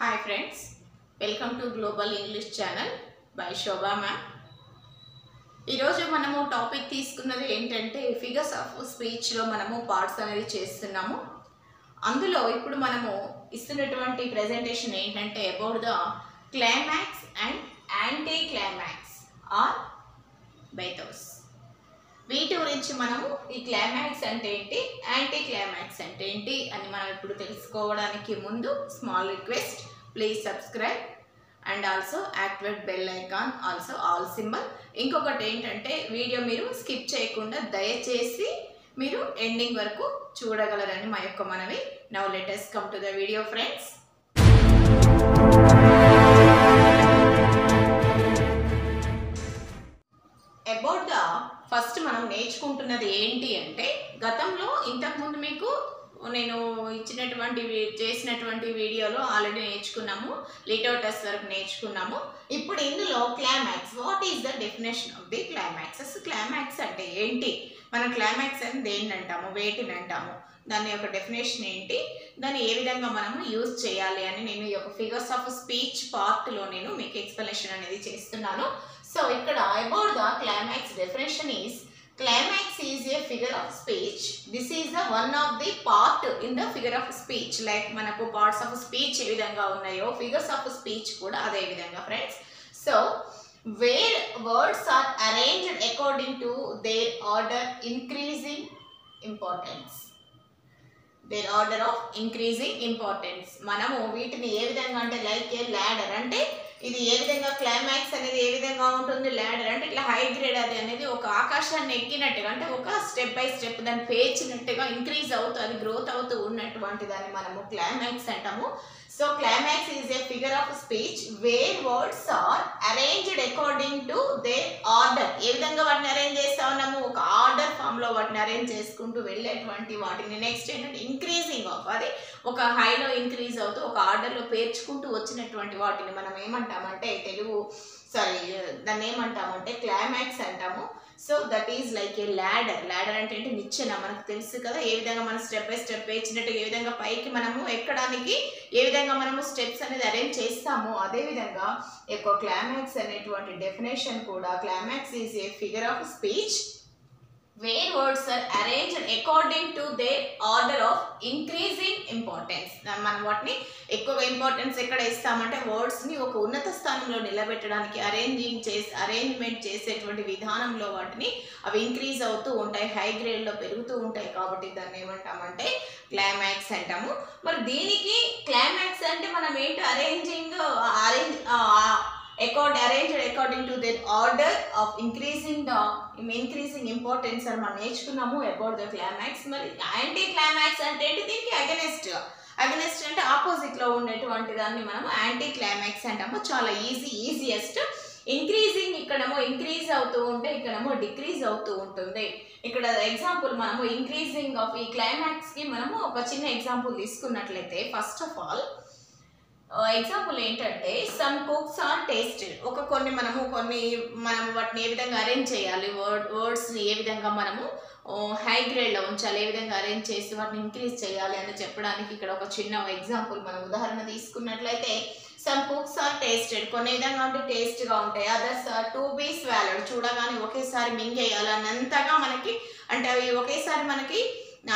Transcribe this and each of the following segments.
Hi friends, welcome to Global English Channel by Shobha ma'am. ఈరోజు మనము topic తీసుకున్నది ఏంటంటే ఫిగర్స్ ఆఫ్ స్పీచ్లో మనము పార్ట్స్ అనేది చేస్తున్నాము. అందులో ఇప్పుడు మనము ఇస్తున్నటువంటి ప్రెజెంటేషన్ ఏంటంటే about the climax and anti climax or bathos. వీటి గురించి మనము ఈ క్లైమాక్స్ అంటే ఏంటి, యాంటీ క్లైమాక్స్ అంటే ఏంటి అని మనం ఇప్పుడు తెలుసుకోవడానికి ముందు small request, please subscribe and also activate bell icon, also all symbol. ఇంకొకటి ఏంటంటే వీడియో మీరు స్కిప్ చేయకుండా దయచేసి మీరు ఎండింగ్ వరకు చూడగలరని మా యొక్క మనవి. Now let us come to the video friends. About the first మనం నేర్చుకుంటున్నది ఏంటి అంటే గతంలో ఇంతకుముందు మీకు నేను చేసినటువంటి వీడియోలో ఆల్రెడీ నేర్చుకున్నాము, లిటోటస్ వరకు నేర్చుకున్నాము. ఇప్పుడు ఇందులో climax, what is the definition of the climax? అసలు క్లైమాక్స్ అంటే ఏంటి, మనం క్లైమాక్స్ అని దేన్ని అంటాము, వేటిని అంటాము, దాని యొక్క డెఫినేషన్ ఏంటి, దాన్ని ఏ విధంగా మనము యూజ్ చేయాలి అని నేను ఈ యొక్క ఫిగర్స్ ఆఫ్ స్పీచ్ పార్ట్లో నేను మీకు ఎక్స్ప్లెనేషన్ అనేది చేస్తున్నాను. సో ఇక్కడ about the climax definition is climax is a figure of speech. This is the one of the part in the figure of speech. Like manaku parts of speech ఏ విధంగా ఉన్నాయో figures of speech కూడా అదే విధంగా friends. So where words are arranged according to their order increasing importance. Their order of increasing importance. మనము వీటిని ఏ విధంగా అంటే like ఏ ladder, అంటే ఇది ఏ విధంగా క్లైమాక్స్ అనేది ఏ విధంగా ఉంటుంది, ల్యాడర్ అంటే ఇట్లా హై గ్రేడ్ అది అనేది ఒక ఆకాశాన్ని ఎక్కినట్టుగా, అంటే ఒక స్టెప్ బై స్టెప్ దాన్ని పేర్చినట్టుగా ఇంక్రీజ్ అవుతూ అది గ్రోత్ అవుతూ ఉన్నటువంటి దాన్ని మనము క్లైమాక్స్ అంటాము. So climax is a figure of speech where words are arranged according to their order. ఏ విధంగా వాటిని అరేంజ్ చేస్తా ఉన్నాము, ఒక ఆర్డర్ ఫామ్ లో వాటిని అరేంజ్ చేసుకుంటూ వెళ్ళేటువంటి వాటిని. నెక్స్ట్ ఏంటంటే ఇంక్రీజింగ్ ఆఫ్, అది ఒక హైలో ఇంక్రీజ్ అవుతూ ఒక ఆర్డర్లో పేర్చుకుంటూ వచ్చినటువంటి వాటిని మనం ఏమంటామంటే దాన్ని ఏమంటామంటే క్లైమాక్స్ అంటాము. So that is like A ladder. Ladder అంటే ఏంటి, నిచ్చెన. మనకు తెలుసు కదా ఏ విధంగా మనం స్టెప్ బై స్టెప్ వేసినట్టుగా ఏ విధంగా పైకి మనము ఎక్కడానికి ఏ విధంగా మనము స్టెప్స్ అనేది అరేంజ్ చేస్తామో అదేవిధంగా ఎక్కువ క్లైమాక్స్ అనేటువంటి డెఫినేషన్ కూడా climax is a figure of speech where words are arranged according to their order of increasing importance. మనం వాటిని ఎక్కువ ఇంపార్టెన్స్ ఎక్కడ ఇస్తామంటే వర్డ్స్ని ఒక ఉన్నత స్థానంలో నిలబెట్టడానికి అరేంజ్మెంట్ చేసేటువంటి విధానంలో వాటిని అవి ఇంక్రీజ్ అవుతూ ఉంటాయి, హై గ్రేడ్లో పెరుగుతూ ఉంటాయి. కాబట్టి దాన్ని ఏమంటామంటే క్లైమాక్స్ అంటాము. మరి దీనికి క్లైమాక్స్ అంటే మనం ఏంటి, arranged according to their order of increasing importance అని మనం నేర్చుకున్నాము అబౌట్ ద క్లైమాక్స్. మరి యాంటీ క్లైమాక్స్ అంటే ఏంటి, దీనికి అగెనెస్ట్ అంటే ఆపోజిట్ లో ఉండేటువంటి దాన్ని మనం యాంటీ క్లైమాక్స్ అంటాము. చాలా ఈజియెస్ట్. ఇంక్రీజింగ్ ఇక్కడేమో ఇంక్రీజ్ అవుతూ ఉంటే ఇక్కడేమో డిక్రీజ్ అవుతూ ఉంటుంది. ఇక్కడ ఎగ్జాంపుల్ మనము ఇంక్రీజింగ్ ఆఫ్ ఈ క్లైమాక్స్ కి మనము ఒక చిన్న ఎగ్జాంపుల్ తీసుకున్నట్లయితే ఫస్ట్ ఆఫ్ ఆల్ ఎగ్జాంపుల్ ఏంటంటే సమ్ కుక్స్ ఆర్ టేస్టెడ్. కొన్ని వాటిని ఏ విధంగా అరేంజ్ చేయాలి, వర్డ్స్ని ఏ విధంగా మనము హై గ్రేడ్లో ఉంచాలి, ఏ విధంగా అరేంజ్ చేసి వాటిని ఇంక్రీజ్ చేయాలి అని చెప్పడానికి ఇక్కడ ఒక చిన్న ఎగ్జాంపుల్ మనం ఉదాహరణ తీసుకున్నట్లయితే సమ్ కుక్స్ ఆర్ టేస్టెడ్, కొన్ని విధంగా ఉంటే టేస్ట్గా ఉంటాయి. అదర్స్ ఆర్ టు బీ స్వాలర్డ్, చూడగానే ఒకేసారి మింగేయాలి అన్నంతగా మనకి, అంటే అవి ఒకేసారి మనకి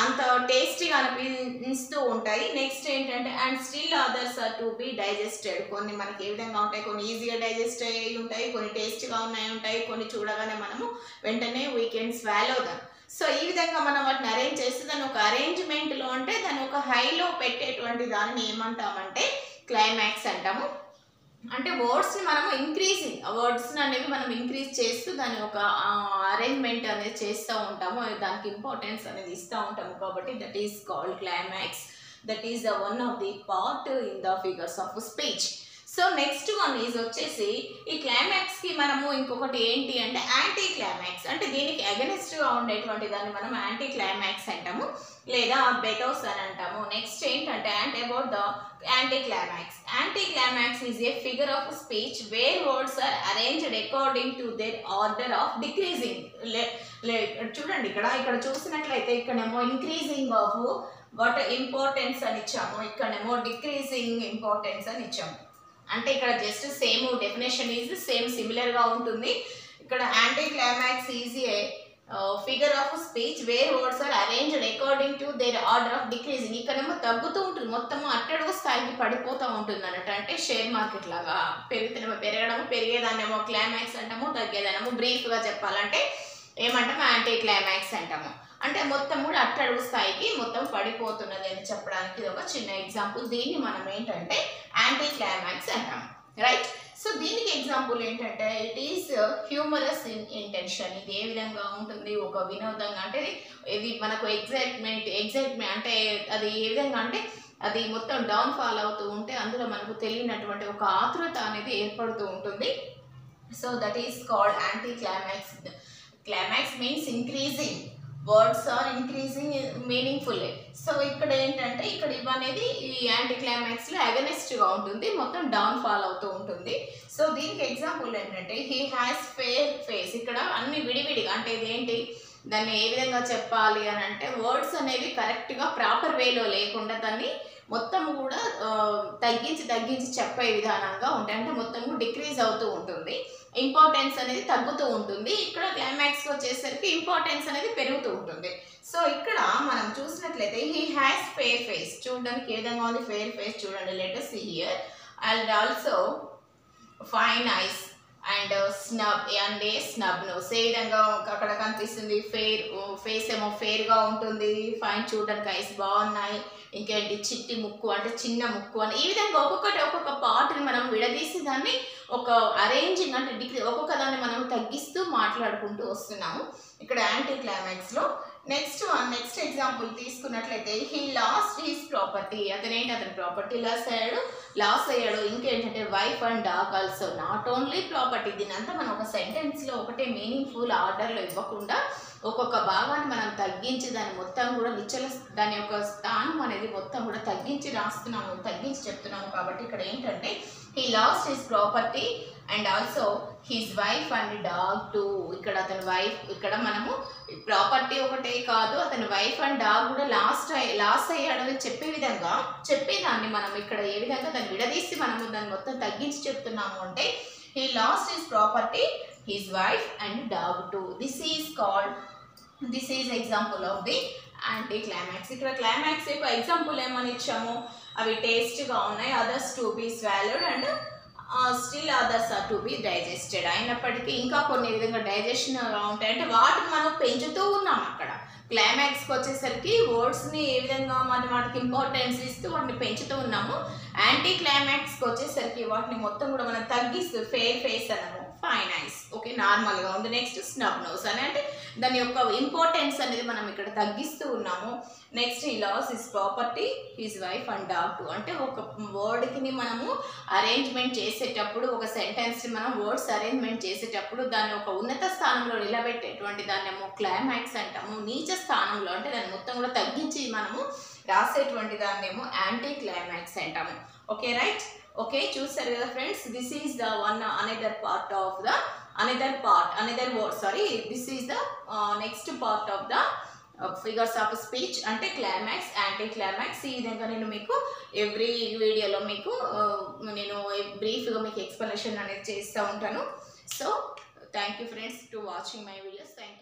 అంత టేస్టీగా అనిపిస్తూ ఉంటాయి. నెక్స్ట్ ఏంటంటే and still others are to be digested, కొన్ని మనకి ఏ విధంగా ఉంటాయి, కొన్ని ఈజీగా డైజెస్ట్ అయ్యి ఉంటాయి, కొన్ని టేస్ట్గా ఉంటాయి, కొన్ని చూడగానే మనము వెంటనే we can swallow them. So ఈ విధంగా మనం వాటిని అరేంజ్ చేస్తే దాన్ని ఒక అరేంజ్మెంట్లో అంటే దాన్ని ఒక హైలో పెట్టేటువంటి దాన్ని ఏమంటామంటే క్లైమాక్స్ అంటాము. అంటే వర్డ్స్ని మనము వర్డ్స్ని అనేవి మనం ఇంక్రీజ్ చేస్తూ దాన్ని ఒక అరేంజ్మెంట్ అనేది చేస్తూ ఉంటాము, దానికి ఇంపార్టెన్స్ అనేది ఇస్తూ ఉంటాము. కాబట్టి that is called climax. That is the one of the part in the figures of speech. So next one is వచ్చేసి ఈ క్లైమాక్స్కి మనము ఇంకొకటి ఏంటి అంటే యాంటీ క్లైమాక్స్. అంటే దీనికి అగెనిస్ట్గా ఉండేటువంటి దాన్ని మనం యాంటీ క్లైమాక్స్ అంటాము లేదా బెథోస్ అని అంటాము. నెక్స్ట్ ఏంటంటే about the anticlimax. Anticlimax is a figure of speech where words are arranged according to their order of decreasing. చూడండి ఇక్కడ చూసినట్లయితే ఇక్కడేమో ఇంక్రీజింగ్ ఆఫ్ వాట్ ఇంపార్టెన్స్ అని ఇచ్చాము, ఇక్కడేమో డిక్రీజింగ్ ఇంపార్టెన్స్ అని ఇచ్చాము. అంటే ఇక్కడ just same definition is same సిమిలర్గా ఉంటుంది. ఇక్కడ anticlimax is a figure of speech where words are arranged according to their order of decreasing. ఇక్కడేమో తగ్గుతూ ఉంటుంది, మొత్తము అట్టడుగు స్థాయికి పడిపోతూ ఉంటుంది అన్నట్టు. అంటే షేర్ మార్కెట్ లాగా పెరగడము, పెరిగేదాన్నేమో క్లైమాక్స్ అంటాము, తగ్గేదానేమో బ్రీఫ్గా చెప్పాలంటే ఏమంటాము యాంటీ క్లైమాక్స్ అంటాము. అంటే మొత్తం కూడా అట్టడుగు స్థాయికి మొత్తం పడిపోతున్నది అని చెప్పడానికి ఇది ఒక చిన్న ఎగ్జాంపుల్. దీన్ని మనం ఏంటంటే యాంటీ క్లైమాక్స్ అంటాం, రైట్. సో దీనికి ఎగ్జాంపుల్ ఏంటంటే it is humorous in intention. ఇది ఏ విధంగా ఉంటుంది, ఒక వినోదంగా, అంటే ఇది మనకు ఎగ్జైట్మెంట్ అంటే అది ఏ విధంగా అంటే అది మొత్తం డౌన్ ఫాల్ అవుతూ ఉంటే అందులో మనకు తెలియనటువంటి ఒక ఆతృత అనేది ఏర్పడుతూ ఉంటుంది. So that is called anti climax. Climax means increasing, words are increasing meaningful. So ఇక్కడ ఏంటంటే ఇక్కడ ఇవనేది ఈ యాంటీ క్లైమాక్స్లో అగనెస్ట్గా ఉంటుంది, మొత్తం డౌన్ ఫాల్ అవుతూ ఉంటుంది. సో దీనికి ఎగ్జాంపుల్ ఏంటంటే హీ హ్యాస్ ఫేర్ ఫేస్. ఇక్కడ అన్ని విడివిడిగా, అంటే ఇదేంటి, దాన్ని ఏ విధంగా చెప్పాలి అని అంటే వర్డ్స్ అనేవి కరెక్ట్గా ప్రాపర్ వేలో లేకుండా దాన్ని మొత్తం కూడా తగ్గించి చెప్పే విధానంగా ఉంటాయి. అంటే మొత్తం డిక్రీజ్ అవుతూ ఉంటుంది, ఇంపార్టెన్స్ అనేది తగ్గుతూ ఉంటుంది. ఇక్కడ క్లైమాక్స్కి వచ్చేసరికి ఇంపార్టెన్స్ అనేది పెరుగుతూ ఉంటుంది. సో ఇక్కడ మనం చూసినట్లయితే హీ హ్యాస్ ఫేర్ ఫేస్, చూడడానికి ఏ విధంగా ఉంది ఫేర్ ఫేస్ చూడండి. Let us see here. And also fine eyes and snub nose. ఏ విధంగా అక్కడ కనిపిస్తుంది, ఫేస్ ఏమో ఫేర్గా ఉంటుంది, ఫైన్ చూడడానికి ఐస్ బాగున్నాయి, ఇంకేంటి చిట్టి ముక్కు అంటే చిన్న ముక్కు అని. ఈ విధంగా ఒక్కొక్క పార్ట్ని మనం విడదీసి దాన్ని ఒక అరేంజింగ్ అంటే ఒక్కొక్క దాన్ని మనం తగ్గిస్తూ మాట్లాడుకుంటూ వస్తున్నాము ఇక్కడ యాంటీ క్లైమాక్స్లో. నెక్స్ట్ ఎగ్జాంపుల్ తీసుకున్నట్లయితే హీ లాస్ట్ హీస్ ప్రాపర్టీ. అతని ప్రాపర్టీ లాస్ అయ్యాడు. ఇంకేంటంటే wife and dog also, not only property. దీనంతా మనం ఒక సెంటెన్స్లో ఒకటే మీనింగ్ఫుల్ ఆర్డర్లో ఇవ్వకుండా ఒక్కొక్క భాగాన్ని మనం తగ్గించి దాన్ని మొత్తం కూడా దాని యొక్క స్థానం అనేది మొత్తం కూడా తగ్గించి రాస్తున్నాము, తగ్గించి చెప్తున్నాము. కాబట్టి ఇక్కడ ఏంటంటే he lost his property and also his wife and dog to. ఇక్కడ అతని వైఫ్, ఇక్కడ మనము ప్రాపర్టీ ఒకటే కాదు అతని వైఫ్ అండ్ డాగ్ కూడా లాస్ అయ్యాడని చెప్పేదాన్ని మనం ఇక్కడ ఏ విధంగా దాన్ని విడదీసి మనము దాన్ని మొత్తం తగ్గించి చెప్తున్నాము అంటే he lost his property, his wife and dog too. This is example of the anti climax. ఇక్కడ క్లైమాక్స్ యొక్క ఎగ్జాంపుల్ ఏమని ఇచ్చాము, అవి టేస్ట్గా ఉన్నాయి, others to be swallowed and still others are to be digested. అయినప్పటికీ ఇంకా కొన్ని విధంగా డైజెషన్గా ఉంటాయి, అంటే వాటిని మనం పెంచుతూ ఉన్నాం. అక్కడ క్లైమాక్స్కి వచ్చేసరికి వర్డ్స్ని ఏ విధంగా మనం వాటికి ఇంపార్టెన్స్ ఇస్తూ వాటిని పెంచుతూ ఉన్నాము. యాంటీ క్లైమాక్స్కి వచ్చేసరికి వాటిని మొత్తం కూడా మనం తగ్గిస్తూ ఫేర్ ఫేస్ అన్నాము, ఫైన్ ఐస్ ఓకే నార్మల్గా ఉంది. నెక్స్ట్ స్నబ్ నోస్ అని అంటే దాని యొక్క ఇంపార్టెన్స్ అనేది మనం ఇక్కడ తగ్గిస్తూ ఉన్నాము. Next he loss his property, his wife and dog too. అంటే ఒక వర్డ్కి మనము అరేంజ్మెంట్ చేసేటప్పుడు, ఒక సెంటెన్స్ని మనం వర్డ్స్ అరేంజ్మెంట్ చేసేటప్పుడు దాన్ని ఒక ఉన్నత స్థానంలో నిలబెట్టేటువంటి దాన్నేమో క్లైమాక్స్ అంటాము. నీచ స్థానంలో అంటే దాన్ని మొత్తం కూడా తగ్గించి మనము రాసేటువంటి దాన్నేమో యాంటీ క్లైమాక్స్ అంటాము. Okay right. ఓకే చూసారు కదా friends, this is the another next part of the figures of speech అంటే క్లైమాక్స్, యాంటీ క్లైమాక్స్. ఈ విధంగా నేను మీకు ఎవ్రీ వీడియోలో మీకు నేను బ్రీఫ్గా మీకు ఎక్స్ప్లెనేషన్ అనేది చేస్తూ ఉంటాను. So thank you friends to watching my videos. Thank you.